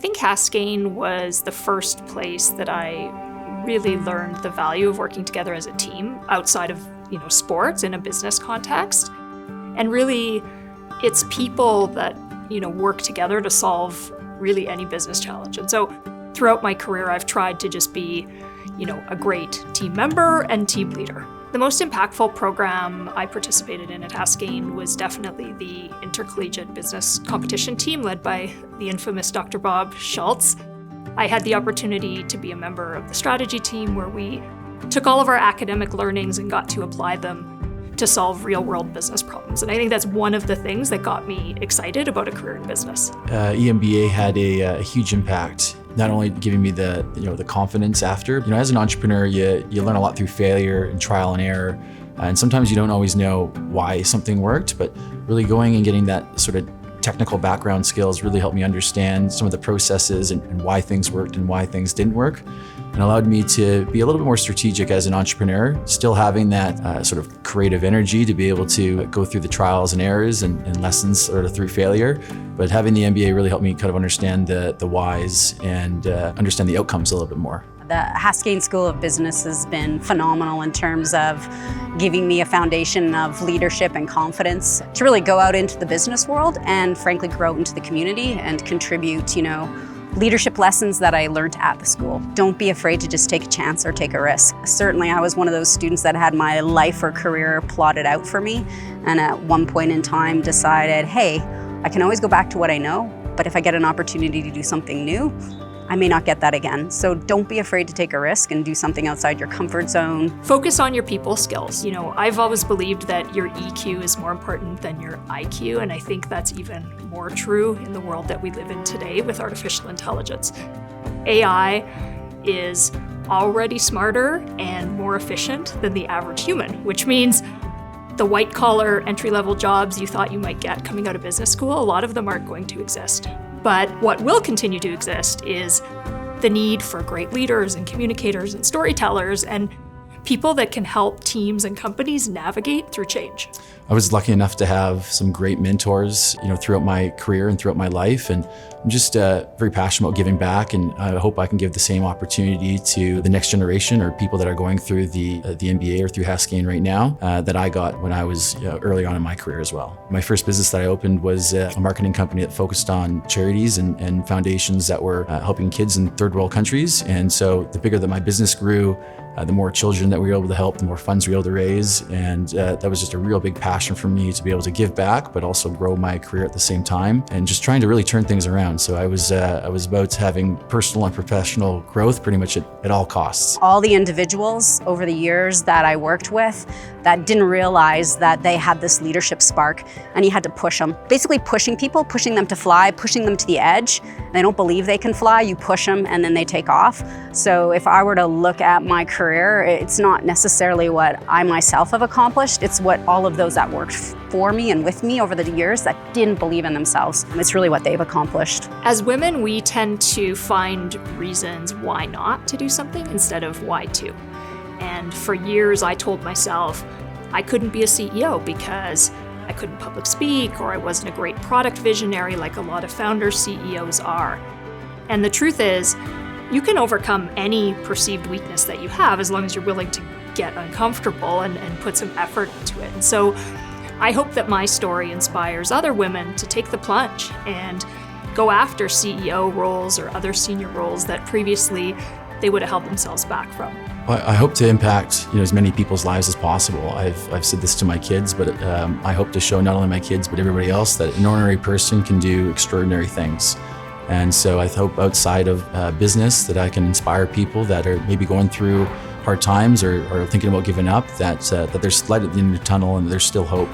think Haskayne was the first place that I really learned the value of working together as a team outside of, sports in a business context. And really, it's people that, work together to solve really any business challenge. And so throughout my career, I've tried to just be, a great team member and team leader. The most impactful program I participated in at Haskayne was definitely the intercollegiate business competition team led by the infamous Dr. Bob Schultz. I had the opportunity to be a member of the strategy team where we took all of our academic learnings and got to apply them to solve real-world business problems. And I think that's one of the things that got me excited about a career in business. EMBA had a huge impact, not only giving me the confidence after. As an entrepreneur, you learn a lot through failure and trial and error. And sometimes you don't always know why something worked, but really going and getting that sort of technical background skills really helped me understand some of the processes and why things worked and why things didn't work, and allowed me to be a little bit more strategic as an entrepreneur, still having that sort of creative energy to be able to go through the trials and errors and lessons sort of through failure. But having the MBA really helped me kind of understand the whys and understand the outcomes a little bit more. The Haskayne School of Business has been phenomenal in terms of giving me a foundation of leadership and confidence to really go out into the business world and frankly grow into the community and contribute, leadership lessons that I learned at the school. Don't be afraid to just take a chance or take a risk. Certainly I was one of those students that had my life or career plotted out for me, and at one point in time decided, hey, I can always go back to what I know, but if I get an opportunity to do something new, I may not get that again. So don't be afraid to take a risk and do something outside your comfort zone. Focus on your people skills. I've always believed that your EQ is more important than your IQ, and I think that's even more true in the world that we live in today with artificial intelligence. AI is already smarter and more efficient than the average human, which means the white-collar, entry-level jobs you thought you might get coming out of business school, a lot of them aren't going to exist. But what will continue to exist is the need for great leaders and communicators and storytellers and people that can help teams and companies navigate through change. I was lucky enough to have some great mentors, throughout my career and throughout my life, and I'm just very passionate about giving back, and I hope I can give the same opportunity to the next generation or people that are going through the MBA or through Haskayne right now that I got when I was early on in my career as well. My first business that I opened was a marketing company that focused on charities and foundations that were helping kids in third world countries, and so the bigger that my business grew, the more children that we were able to help, the more funds we were able to raise, and that was just a real big passion for me to be able to give back, but also grow my career at the same time, and just trying to really turn things around. So I was about having personal and professional growth pretty much at all costs. All the individuals over the years that I worked with that didn't realize that they had this leadership spark, and you had to push them. Basically pushing people, pushing them to fly, pushing them to the edge. They don't believe they can fly, you push them and then they take off. So if I were to look at my career, it's not necessarily what I myself have accomplished, it's what all of those that worked for me and with me over the years that didn't believe in themselves. It's really what they've accomplished. As women, we tend to find reasons why not to do something instead of why to. And for years, I told myself I couldn't be a CEO because I couldn't public speak, or I wasn't a great product visionary like a lot of founder CEOs are. And the truth is, you can overcome any perceived weakness that you have as long as you're willing to get uncomfortable and put some effort into it. And so I hope that my story inspires other women to take the plunge and go after CEO roles or other senior roles that previously they would have held themselves back from. I hope to impact as many people's lives as possible. I've said this to my kids, but I hope to show not only my kids but everybody else that an ordinary person can do extraordinary things. And so I hope outside of business that I can inspire people that are maybe going through hard times or thinking about giving up, that there's light at the end of the tunnel and there's still hope.